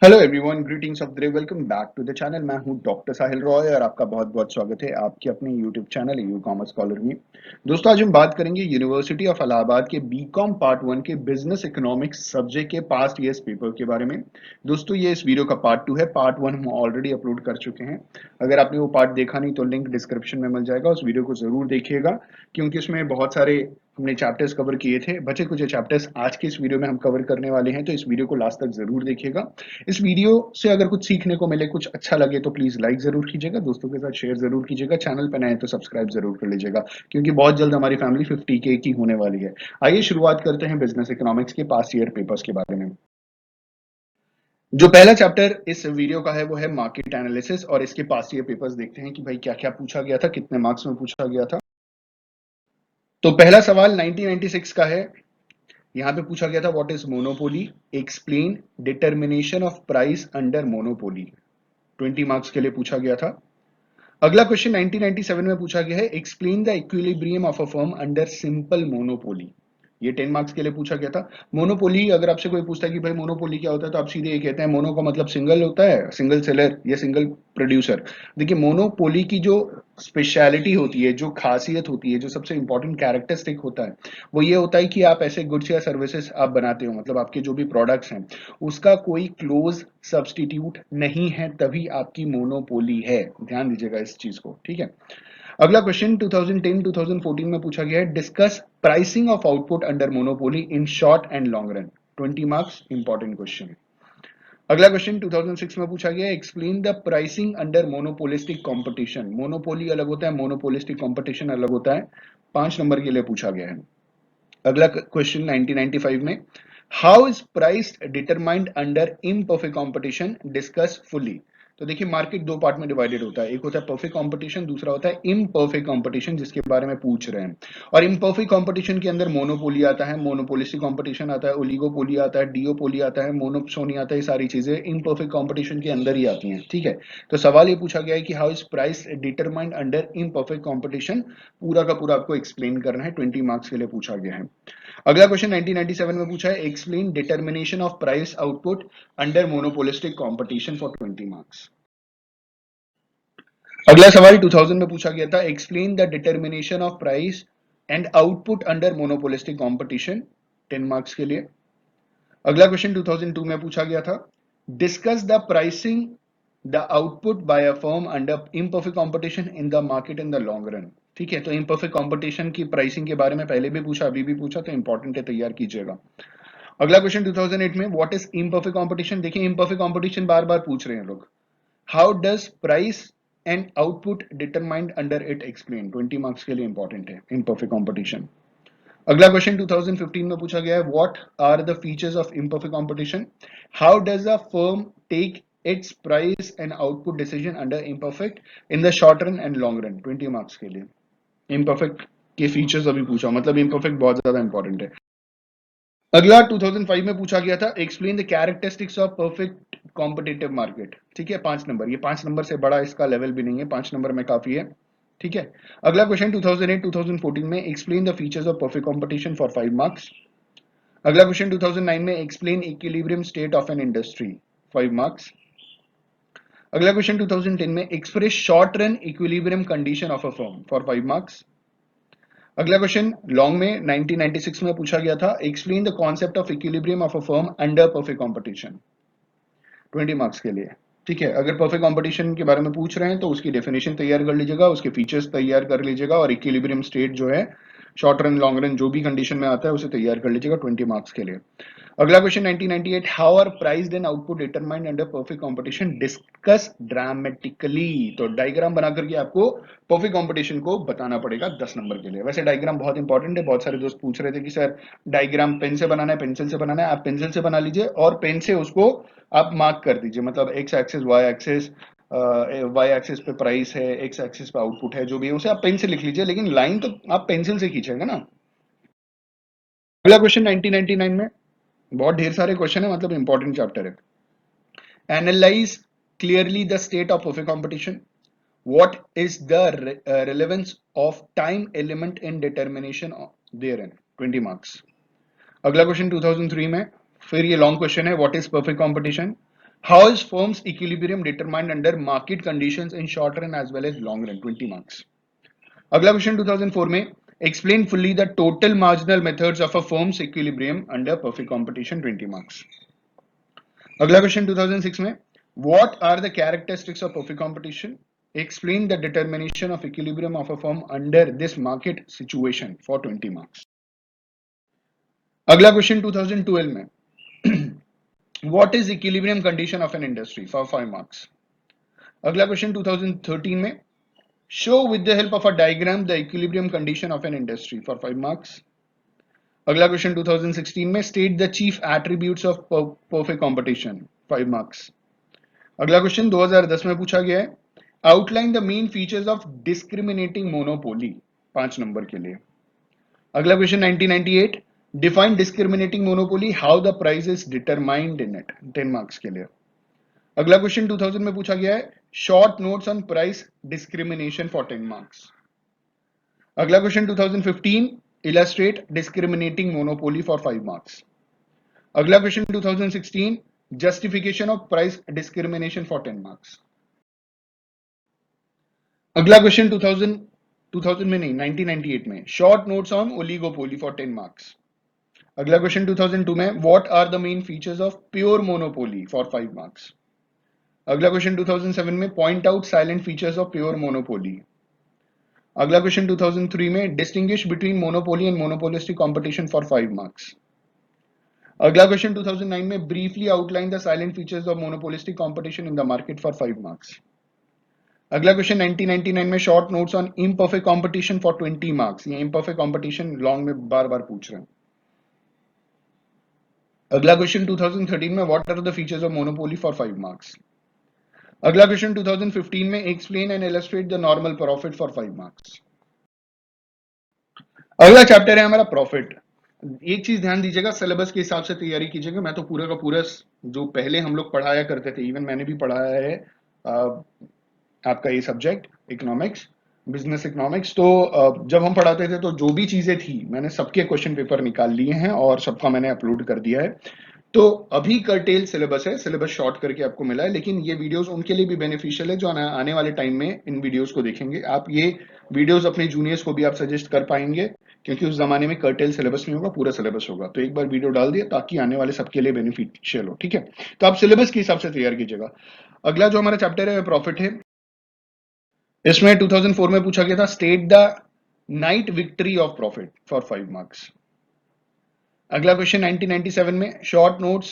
Hello everyone, greetings of the day. Welcome back to the channel. मैं हूं doctor साहिल रॉय और आपका बहुत बहुत स्वागत है आपके अपने YouTube channel you commerce scholar में। दोस्तों, आज हम बात करेंगे यूनिवर्सिटी ऑफ इलाहाबाद के बीकॉम पार्ट वन के बिजनेस इकोनॉमिक्स सब्जेक्ट के पास्ट ईयर्स पेपर के बारे में। दोस्तों, ये इस वीडियो का पार्ट टू है। पार्ट वन हम ऑलरेडी अपलोड कर चुके हैं। अगर आपने वो पार्ट देखा नहीं तो लिंक डिस्क्रिप्शन में मिल जाएगा, उस वीडियो को जरूर देखिएगा क्योंकि उसमें बहुत सारे हमने चैप्टर्स कवर किए थे। बचे कुछ चैप्टर्स आज के इस वीडियो में हम कवर करने वाले हैं, तो इस वीडियो को लास्ट तक जरूर देखिएगा। इस वीडियो से अगर कुछ सीखने को मिले, कुछ अच्छा लगे तो प्लीज लाइक जरूर कीजिएगा, दोस्तों के साथ शेयर जरूर कीजिएगा, चैनल पर नए तो सब्सक्राइब जरूर कर लीजिएगा क्योंकि बहुत जल्द हमारी फैमिली 50K की होने वाली है। आइए शुरुआत करते हैं बिजनेस इकोनॉमिक्स के पास्ट ईयर पेपर्स के बारे में। जो पहला चैप्टर इस वीडियो का है वो है मार्केट एनालिसिस, और इसके पास्ट ईयर पेपर्स देखते हैं कि भाई क्या क्या पूछा गया था, कितने मार्क्स में पूछा गया था। तो पहला सवाल 1996 का है। यहां पे पूछा गया था what is monopoly, explain determination of price under monopoly. 20 marks के लिए पूछा गया था। अगला क्वेश्चन 1997 में पूछा गया है, explain the equilibrium of a firm under simple monopoly. ये 10 मार्क्स के लिए पूछा गया था। मोनोपोली, अगर आपसे कोई पूछता है कि भाई मोनोपोली क्या होता है, तो आप सीधे ये कहते हैं मोनो का मतलब सिंगल होता है, सिंगल सेलर या सिंगल प्रोड्यूसर। देखिए, मोनोपोली की जो स्पेशलिटी होती है, जो खासियत होती है, जो सबसे इंपॉर्टेंट कैरेक्टरिस्टिक होता है, वो ये होता है कि आप ऐसे गुड्स या सर्विसेज आप बनाते हो, मतलब आपके जो भी प्रोडक्ट्स हैं उसका कोई क्लोज सब्सटीट्यूट नहीं है, तभी आपकी मोनोपोली है। ध्यान दीजिएगा इस चीज को, ठीक है। अगला क्वेश्चन 2010-2014 में पूछा गया है, discuss pricing of output under monopoly in short and long run. 20 marks, important question है। अगला क्वेश्चन 2006 में पूछा गया है, explain the pricing under monopolistic competition. Monopoly अलग होता है, मोनोपोलिस्टिक कंपटीशन अलग होता है। 5 नंबर के लिए पूछा गया है। अगला क्वेश्चन 1995 में, how is price determined under imperfect competition, discuss fully. तो देखिए, मार्केट दो पार्ट में डिवाइडेड होता है, एक होता है परफेक्ट कंपटीशन, दूसरा होता है इम्परफेक्ट कंपटीशन, जिसके बारे में पूछ रहे हैं। और इम्परफेक्ट कंपटीशन के अंदर मोनोपोली आता है, मोनोपोलिस्टिक कंपटीशन आता है, ओलिगोपोली आता है, डिओपोली आता है, मोनोप्सोनी आता है। ये सारी चीजें इम्परफेक्ट कंपटीशन के अंदर ही आती हैं, ठीक है। तो सवाल ये पूछा गया है कि how is price determined under imperfect competition, पूरा का पूरा आपको एक्सप्लेन करना है। 20 मार्क्स के लिए पूछा गया है। अगला क्वेश्चन 1997 में पूछा है, explain determination of price output under monopolistic competition for 20 marks. अगला सवाल 2000 में पूछा गया था, explain the determination of price and output under monopolistic competition. 10 marks के लिए। अगला क्वेश्चन 2002 में पूछा गया था, discuss the pricing the output by a firm under imperfect competition in the market in the long run. ठीक है, तो इम्परफेक्ट कंपटीशन की प्राइसिंग के बारे में पहले भी पूछा, अभी भी पूछा, तो इंपॉर्टेंट है, तैयार कीजिएगा। अगला क्वेश्चन 2008 में, व्हाट इज इम्परफेक्ट कंपटीशन। देखिए, इम्परफेक्ट कंपटीशन बार बार पूछ रहे हैं लोग। How does price and output determined under it, explain. 20 marks के लिए इंपॉर्टेंट है इम्परफेक्ट कंपटीशन। अगला क्वेश्चन 2015 में पूछा गया है, what are the features of imperfect competition. How does a firm take its price and output decision under imperfect in the short run and long run. 20 marks के लिए imperfect के features अभी पूछा, मतलब इम्परफेक्ट बहुत ज्यादा इंपॉर्टेंट है। अगला 2005 में पूछा गया था, explain the characteristics of perfect competitive market. ठीक है, 5 नंबर, ये 5 नंबर से बड़ा इसका लेवल भी नहीं है, 5 नंबर में काफी है। ठीक है। अगला क्वेश्चन 2008-2014 में, explain the features of perfect competition for 5 marks. अगला क्वेश्चन 2009 में, explain equilibrium state of an industry. 5 marks. अगला क्वेश्चन 2010 में, express short run equilibrium condition of a firm for 5 marks. अगला क्वेश्चन लॉन्ग में 1996 में पूछा गया था, explain the concept of equilibrium of a firm under perfect competition. 20 marks के लिए। ठीक है, अगर परफेक्ट कंपटीशन के बारे में पूछ रहे हैं तो उसकी डेफिनेशन तैयार कर लीजिएगा, उसके फीचर्स तैयार कर लीजिएगा, और इक्विलिब्रियम स्टेट जो है, शॉर्ट रन लॉन्ग रन जो भी कंडीशन में आता है उसे तैयार कर लीजिएगा 20 मार्क्स के लिए। अगला question 1998, how are price and output determined under perfect competition, discuss dramatically. तो डायग्राम बना करके आपको परफेक्ट कंपटीशन को बताना पड़ेगा 10 नंबर के लिए। वैसे डायग्राम बहुत इंपॉर्टेंट है, बहुत सारे दोस्त पूछ रहे थे कि सर डायग्राम पेन से बनाना है, पेंसिल से बनाना है। आप पेंसिल से बना लीजिए और पेन से उसको आप मार्क कर दीजिए, मतलब एक्स एक्सिस वाई एक्सिस पे प्राइस है, एक्स एक्सिस पे आउटपुट है, जो भी है उसे आप पेन से लिख लीजिए, लेकिन लाइन तो आप पेंसिल से खींचेंगे ना। अगला क्वेश्चन 1999 में, बहुत ढेर सारे क्वेश्चन है, मतलब इंपॉर्टेंट चैप्टर है। Analyse clearly the state of perfect competition. What is the relevance of time element in determination therein. 20 marks. अगला क्वेश्चन 2003 में, फिर ये लॉन्ग क्वेश्चन है, what is perfect competition, how is firm's equilibrium determined under market conditions in short run as well as long run, 20 marks. अगला question 2004 में, explain fully the total marginal methods of a firms equilibrium under perfect competition, 20 marks. अगला question 2006 में, what are the characteristics of perfect competition, explain the determination of equilibrium of a firm under this market situation, for 20 marks. अगला question 2012 में, what is equilibrium condition of an industry, for 5 marks. अगला question 2013 में, show with the help of a diagram the equilibrium condition of an industry, for 5 marks. अगला question 2016 में, state the chief attributes of perfect competition, 5 marks. अगला question 2010 में पूछा गया है, outline the main features of discriminating monopoly, 5 number के लिए। अगला question 1998, define discriminating monopoly, how the price is determined in it, 10 marks के लिए। अगला क्वेश्चन 2000 में पूछा गया है, short notes on price discrimination, for 10 marks. अगला question 2015, illustrate discriminating monopoly, for 5 marks. अगला question 2016, justification of price discrimination, for 10 marks. अगला क्वेश्चन 2000 में नहीं, 1998 में, short notes on oligopoly, for 10 marks. अगला क्वेश्चन 2002 में, what are the main features of pure monopoly, for 5 marks. अगला question 2007 में, point out salient features of pure monopoly. अगला question 2003 में, distinguish between monopoly and monopolistic competition, for 5 marks. अगला question 2009 में, briefly outline the salient features of monopolistic competition in the market, for 5 marks. अगला question 1999 में, short notes on imperfect competition, for 20 marks. ये imperfect competition long में बार बार पूछ रहे हैं। अगला क्वेश्चन 2013 में, what are the features of monopoly, for 5 marks. अगला क्वेश्चन 2015 में, explain and illustrate the normal profit, for 5 marks. अगला चैप्टर है हमारा प्रॉफिट। एक चीज ध्यान दीजिएगा, सिलेबस के हिसाब से तैयारी कीजिएगा। मैं तो पूरा का पूरा जो पहले हम लोग पढ़ाया करते थे, इवन मैंने भी पढ़ाया है आपका ये सब्जेक्ट इकोनॉमिक्स, बिजनेस इकोनॉमिक्स। तो जब हम पढ़ाते थे तो जो भी चीजें थी मैंने सबके क्वेश्चन पेपर निकाल लिए हैं और सबका मैंने अपलोड कर दिया है। तो अभी कर्टेल सिलेबस है, सिलेबस शॉर्ट करके आपको मिला है, लेकिन ये वीडियोस उनके लिए भी बेनिफिशियल है जो आने वाले टाइम में इन वीडियोस को देखेंगे। आप ये वीडियोस अपने जूनियर्स को भी आप सजेस्ट कर पाएंगे, क्योंकि उस जमाने में कर्टेल सिलेबस नहीं होगा, पूरा सिलेबस होगा। तो एक बार वीडियो डाल दिया ताकि आने वाले सबके लिए बेनिफिशियल हो, ठीक है। तो आप सिलेबस के हिसाब से तैयार कीजिएगा। अगला जो हमारा चैप्टर है प्रॉफिट है। इसमें 2004 में पूछा गया था, state the night victory of profit, for 5 marks. अगला क्वेश्चन 1997 में, short notes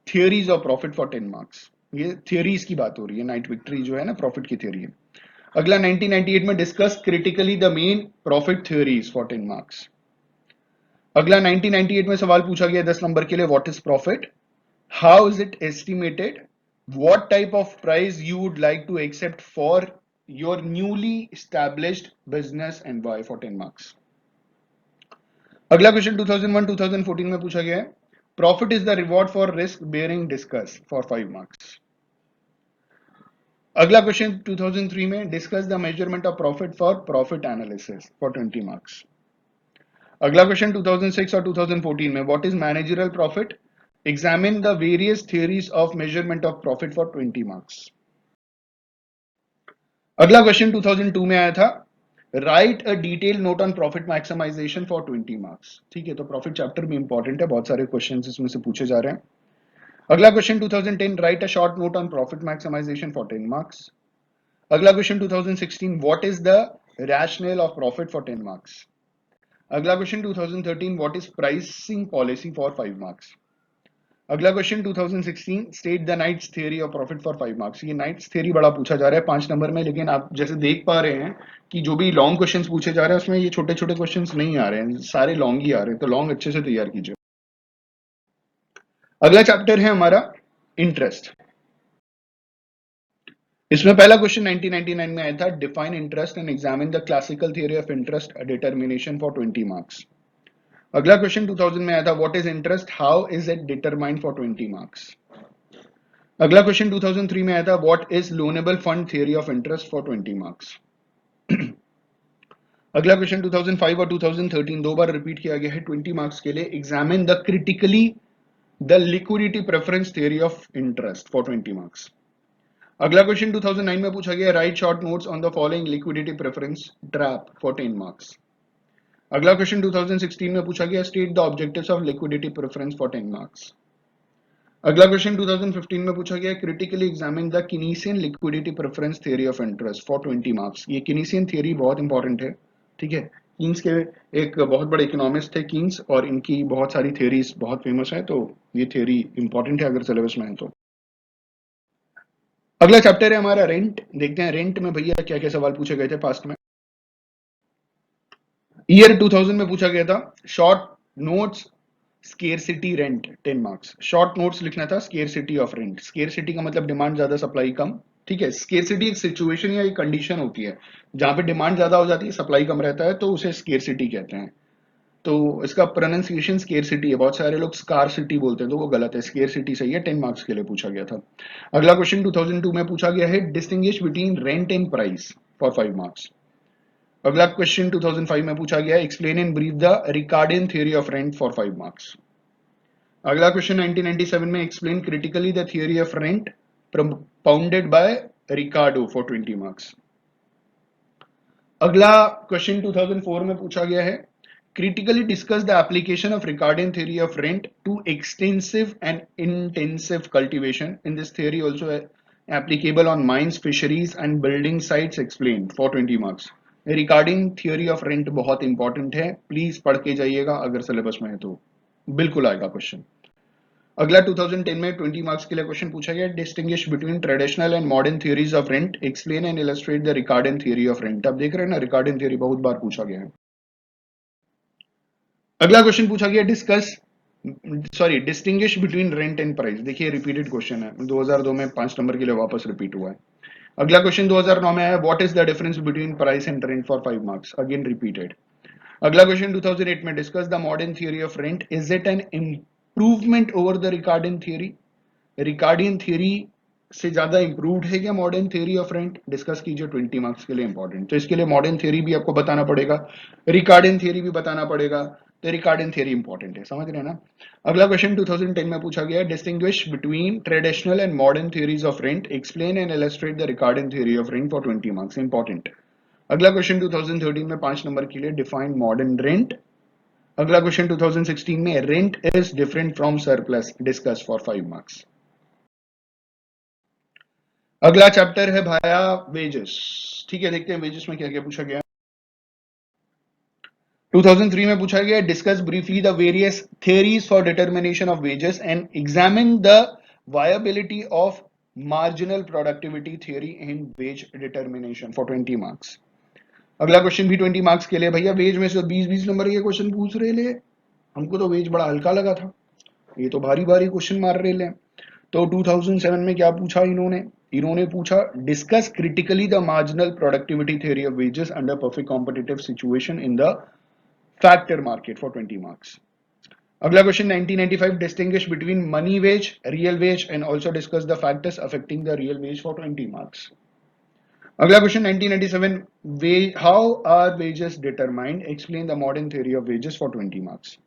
theories of profit, for 10 marks. ये थियोरीज की बात हो रही है, नाइट विक्ट्री जो है ना प्रॉफिट की थियोरी है। अगला 1998 में, discuss critically the main profit theories, for 10 marks. अगला 1998 में सवाल पूछा गया 10 नंबर के लिए, what is profit, how is it estimated, what type of price you would like to accept for your newly established business and why, for 10 marks. अगला question 2001-2014 में पूछा गया है, profit is the reward for risk bearing, discuss, for 5 marks. अगला question 2003 में, discuss the measurement of profit for profit analysis, for 20 marks. अगला question 2006 और 2014 में, what is managerial profit, examine the various theories of measurement of profit, for 20 marks. अगला question 2002 में आया था, write a detail note on profit maximisation, for 20 marks. ठीक है, तो प्रॉफिट चैप्टर भी इंपॉर्टेंट है, बहुत सारे क्वेश्चंस इसमें से पूछे जा रहे हैं। अगला question 2010, write a short note on profit maximisation, for 10 marks. अगला question 2016, what is the rational of profit, for 10 marks. अगला question 2013, what is pricing policy, for 5 marks. अगला question 2016, state the Knight's theory of profit, for 5 marks. ये Knight's theory बड़ा पूछा जा रहा है 5 number में, लेकिन आप जैसे देख पा रहे हैं कि जो भी लॉन्ग क्वेश्चंस पूछे जा रहे हैं उसमें ये छोटे छोटे क्वेश्चंस नहीं आ रहे हैं, सारे लॉन्ग ही आ रहे हैं। तो लॉन्ग अच्छे से तैयार कीजिए। अगला चैप्टर है हमारा इंटरेस्ट। इसमें पहला क्वेश्चन 1999 में आया था, define interest and examine the classical theory of interest determination, for 20 marks. अगला क्वेश्चन 2000 में आया था, what is interest, how is it determined, for 20 marks. अगला क्वेश्चन 2003 में आया था, what is loanable fund theory of interest, for 20 marks. अगला question 2005 और 2013 दो बार रिपीट किया गया है 20 मार्क्स के लिए, examine the critically the liquidity preference theory of interest for 20 marks. अगला क्वेश्चन 2009 में पूछा गया, write short notes on the following liquidity preference trap for 10 marks. अगला क्वेश्चन 2016 में पूछा गया, state the objectives of liquidity preference for 10 marks. अगला question 2015 में पूछा गया, critically examine the Keynesian liquidity preference theory of interest for 20 marks. ये Keynesian theory बहुत इंपॉर्टेंट है, ठीक है। कीन्स के एक बहुत बड़े इकोनॉमिस्ट थे कीन्स, और इनकी बहुत सारी थ्योरीज बहुत फेमस है, तो ये थ्योरी इंपॉर्टेंट है अगर सिलेबस में है तो। अगला चैप्टर है हमारा रेंट। देखते हैं रेंट में भैया क्या क्या सवाल पूछे गए थे पास्ट में। ईयर 2000 में पूछा गया था, short notes scarcity rent 10 marks. Short notes लिखना था स्केरसिटी ऑफ रेंट। स्केरसिटी का मतलब डिमांड ज्यादा सप्लाई कम, ठीक है। स्केरसिटी एक सिचुएशन या एक कंडीशन होती है जहां पे डिमांड ज्यादा हो जाती है, सप्लाई कम रहता है, तो उसे स्केरसिटी कहते हैं। तो इसका प्रोनाउंसिएशन स्केरसिटी है, बहुत सारे लोग स्कारसिटी बोलते हैं तो वो गलत है, स्केरसिटी सही है। 10 मार्क्स के लिए पूछा गया था। अगला क्वेश्चन 2002 में पूछा गया है, distinguish between rent and price for 5 marks. अगला क्वेश्चन 2005 में पूछा गया, explain in brief the Ricardian theory of rent for 5 marks. अगला क्वेश्चन 1997 में, explain critically the theory of rent propounded by Ricardo for 20 marks. अगला क्वेश्चन 2004 में पूछा गया है, critically discuss the application of Ricardian theory of rent to extensive and intensive cultivation. In this theory also applicable on mines, fisheries and building sites, explain for 20 marks. Recording theory of rent बहुत important है, please पढ़ के जाइएगा अगर syllabus में है तो बिल्कुल आएगा क्वेश्चन। अगला 2010 में 20 मार्क्स के लिए क्वेश्चन पूछा गया, distinguish between traditional and modern theories of rent, explain and illustrate the Ricardian theory of rent. आप देख रहे हैं ना, रिकार्डियन थ्योरी बहुत बार पूछा गया है। अगला क्वेश्चन पूछा गया, distinguish between rent and price. देखिए रिपीटेड क्वेश्चन है, 2002 में 5 नंबर के लिए वापस रिपीट हुआ है। अगला क्वेश्चन 2009 में आया, what is the difference between price and rent for 5 marks, again repeated. अगला क्वेश्चन 2008 में, discuss the modern theory of rent, is it an improvement over the Ricardian theory. Ricardian theory से ज्यादा improved है क्या modern theory of rent, discuss कीजिए, 20 marks के लिए important. तो इसके लिए मॉडर्न थ्योरी भी आपको बताना पड़ेगा, रिकार्डियन थ्योरी भी बताना पड़ेगा, तो रिकार्डियन थ्योरी इंपॉर्टेंट है, समझ रहे हैं ना। अगला क्वेश्चन 2010 में पूछा गया, distinguish between traditional and modern theories of rent, explain and illustrate the Ricardian theory of rent for 20 marks, important. अगला क्वेश्चन 2013 में 5 नंबर के लिए, डिफाइन मॉडर्न रेंट। अगला क्वेश्चन 2016 में, rent is different from surplus, discuss for 5 marks. अगला chapter है भाया wages, ठीक है। देखते हैं वेजेस में क्या क्या पूछा गया। 2003 में पूछा गया, discuss briefly the various theories for determination of wages and examine the viability of marginal productivity theory in veg determination for 20 marks. अगला क्वेश्चन भी 20 मार्क्स के लिए भैया, वेज में से 20-20 नंबर के क्वेश्चन पूछ रहे ले, हमको तो वेज बड़ा हल्का लगा था, ये तो भारी भारी क्वेश्चन मार रहे ले। तो 2007 में क्या पूछा इन्होंने, इन्होंने पूछा, discuss critically the marginal productivity theory of wages under perfect competitive situation in the factor market for 20 marks. अगला question 1995, distinguish between money wage, real wage and also discuss the factors affecting the real wage for 20 marks. अगला question 1997, how are wages determined, explain the modern theory of wages for 20 marks.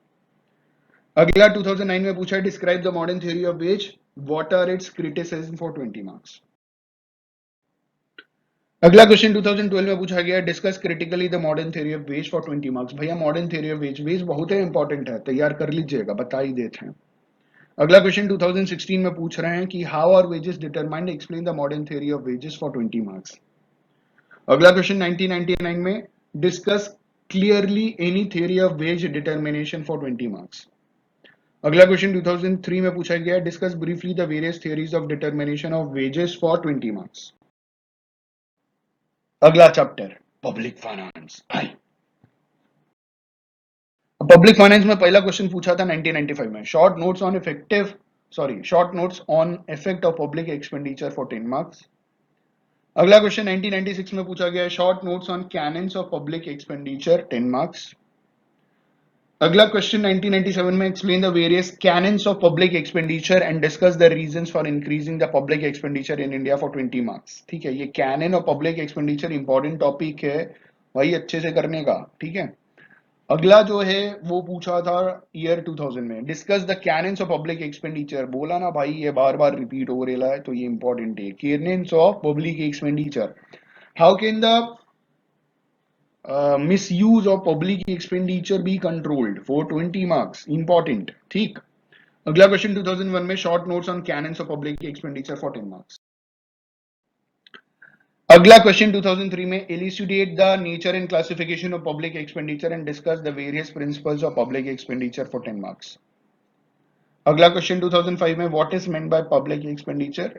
अगला 2009 में पूछा है, describe the modern theory of veg, what are its criticism for 20 marks. अगला question 2012 में पूछा गया, discuss critically the modern theory of wage for 20 marks. भैया modern theory of wage, wage बहुत ही इंपॉर्टेंट है, तैयार कर लीजिएगा, बता ही देते हैं। अगला क्वेश्चन 2016 में पूछ रहे हैं कि how are wages determined, explain the modern theory of wages for 20 marks. अगला क्वेश्चन 1999 में, discuss clearly any theory of wage determination for 20 marks. अगला क्वेश्चन 2003 में पूछा गया, discuss briefly the various theories of determination of wages for 20 marks. अगला chapter public finance. Public finance में पहला question पूछा था 1995 में, short notes on effect of public expenditure for 10 marks. अगला क्वेश्चन 1996 में पूछा गया, short notes on cannons of public expenditure 10 marks. अगला क्वेश्चन 1997 में, explain the various cannons of public expenditure and discuss the reasons for increasing the public expenditure in India for 20 marks. ठीक है, ये cannon और public expenditure important topic है, वही अच्छे से करने का, ठीक है। अगला जो है वो पूछा था ईयर 2000 में, discuss the cannons of public expenditure. बोला ना भाई, ये बार बार रिपीट हो रहा है तो ये इंपॉर्टेंट है। Cannons of public expenditure, how can the misuse of public expenditure be controlled, for 20 marks, important, ठीक। अगला क्वेश्चन 2001 में, short notes on cannons of public expenditure for 10 marks। अगला क्वेश्चन 2003 में, elucidate the nature and classification of public expenditure and discuss the various principles of public expenditure for 10 marks। अगला question 2005 में, what is meant by public expenditure,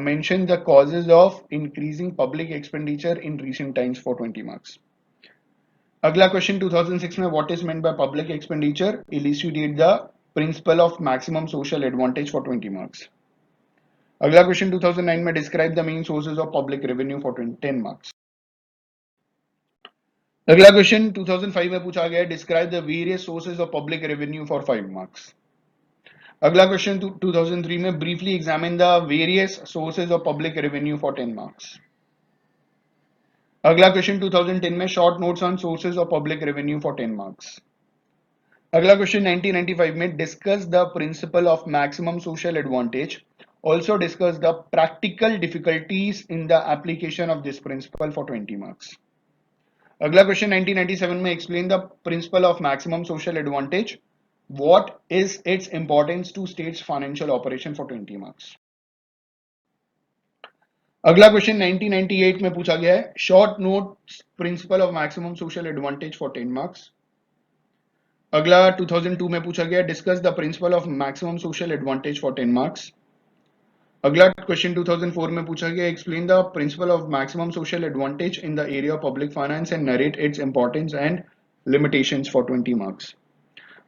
mention the causes of increasing public expenditure in recent times for 20 marks। अगला question 2006 में, what is meant by public expenditure, इल्यूसिडेट the principle of maximum social advantage for 20 marks. अगला question 2009 में, describe the main sources of public revenue for 10 marks. अगला question 2005 में पूछा गया है, describe the various sources of public revenue for 5 marks. अगला question 2003 में, briefly examine the various sources of public revenue for 10 marks. अगला question 2010 में, short notes on sources of public revenue for 10 marks. अगला question 1995 में, discuss the principle of maximum social advantage, also discuss the practical difficulties in the application of this principle for 20 marks. अगला question 1997 में, explain the principle of maximum social advantage, what is its importance to state's financial operation for 20 marks. अगला question 1998 में पूछा गया है, short notes principal of maximum social advantage for 10 marks. अगला 2002 में पूछा गया, discuss the principle of maximum social advantage for 10 marks. अगला क्वेश्चन 2004 में पूछा गया, explain the principle of maximum social advantage in the area of public finance and narrate its importance and limitations for 20 marks.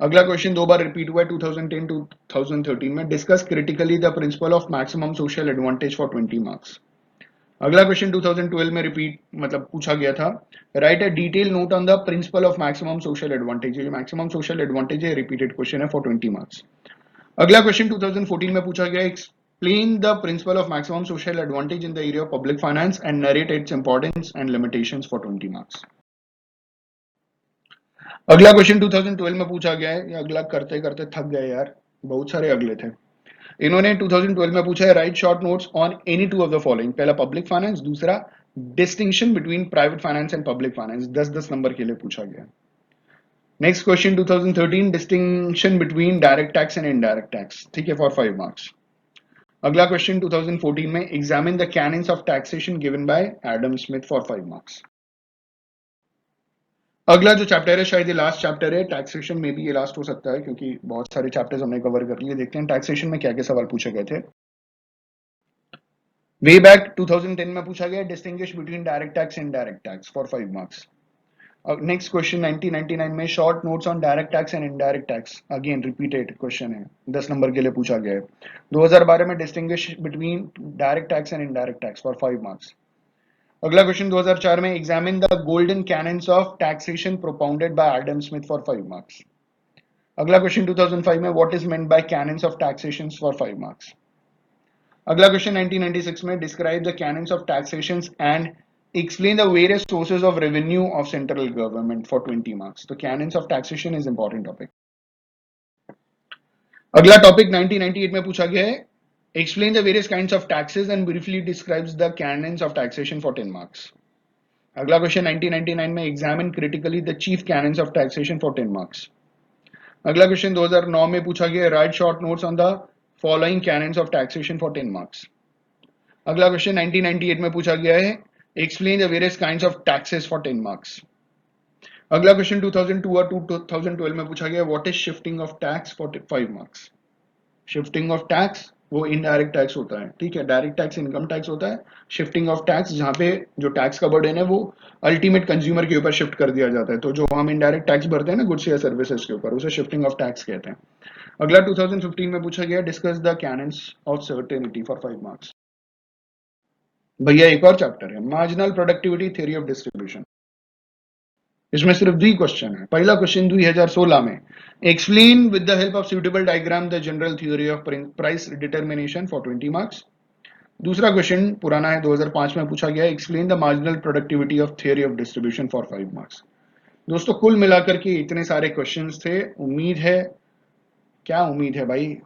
अगला question दो बार repeat हुआ है 2010 to 2013 में, discuss critically the principle of maximum social advantage for 20 marks. अगला question 2012 में repeat मतलब पूछा गया था, write a detail note on the principle of maximum social advantage. ये मैक्सिमम सोशल एडवांटेज है, रिपीटेड क्वेश्चन है फॉर 20 मार्क्स। अगला क्वेश्चन 2014 में पूछा गया, explain the principle of maximum social advantage in the area of public finance and narrate its importance and limitations for 20 marks. अगला question 2012 में पूछा गया है, अगला करते करते थक गए यार, बहुत सारे अगले थे। इन्होंने 2012 में पूछा है, right short notes on any two of the following. पहला पब्लिक फाइनेंस, दूसरा distinction between private finance and public finance, 10-10 number के लिए पूछा गया। Next question 2013, distinction between direct tax and indirect tax, ठीक है, फॉर 5 मार्क्स। अगला क्वेश्चन 2014 में, examine the cannons of taxation given by Adam Smith for 5 marks. अगला जो चैप्टर है, शायद ये लास्ट चैप्टर है, टैक्सेशन में भी ये लास्ट हो सकता है क्योंकि बहुत सारे चैप्टर्स हमने कवर कर लिए। देखते हैं टैक्सेशन में क्या क्या सवाल पूछे गए थे। वे बैक 2010 में पूछा गया, distinguish between direct tax and indirect tax for 5 marks. Next question 1999 में, short notes on direct tax and indirect tax, again repeated question है, 10 नंबर के लिए पूछा गया है। 2012 में, distinguish between direct tax and indirect tax for 5 marks. अगला question 2004 में, examine the golden cannons of taxation propounded bye Adam Smith for 5 marks. अगला क्वेश्चन 2005 में, what is meant by cannons of taxation for 5 marks. अगला question 1996 में, describe the cannons of taxation and explain the various sources of revenue of central government for 20 marks. तो canons of taxation is important topic. अगला topic 1998 में पूछा गया है, explain the various kinds of taxes and briefly describes the canons of taxation for 10 marks. अगला question 1999 में, examine critically the chief canons of taxation for 10 marks. अगला question 2009 में पूछा गया, write short notes on the following canons of taxation for 10 marks. अगला question 1998 में पूछा गया है, explain the various kinds of taxes for 10 marks. अगला क्वेश्चन 2002 और 2012 में पूछा गया, what is shifting of tax for 5 marks. Shifting of tax वो इनडायरेक्ट टैक्स होता है, ठीक है, डायरेक्ट टैक्स इनकम टैक्स होता है, शिफ्टिंग ऑफ टैक्स जहां पे जो टैक्स का बर्डन है वो अल्टीमेट कंज्यूमर के ऊपर शिफ्ट कर दिया जाता है। तो जो हम इनडायरेक्ट टैक्स भरते हैं ना गुड्स या सर्विसेज के ऊपर, उसे शिफ्टिंग ऑफ टैक्स कहते हैं। अगला 2015 में पूछा गया, discuss the cannons of certainty for 5 marks. भैया एक और चैप्टर है, marginal productivity theory of distribution, इसमें सिर्फ 2 क्वेश्चन है। पहला क्वेश्चन 2016 में, explain with the help of suitable diagram the general theory of price determination for 20 marks. दूसरा क्वेश्चन पुराना है, 2005 में पूछा गया, explain the marginal productivity of theory of distribution for 5 marks. दोस्तों कुल मिलाकर के इतने सारे क्वेश्चंस थे। उम्मीद है, क्या उम्मीद है भाई,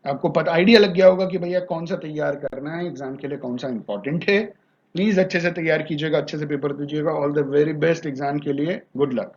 आपको पता आइडिया लग गया होगा कि भैया कौन सा तैयार करना है एग्जाम के लिए, कौन सा इंपॉर्टेंट है। प्लीज अच्छे से तैयार कीजिएगा, अच्छे से पेपर दीजिएगा। All the very best exam के लिए, गुड लक।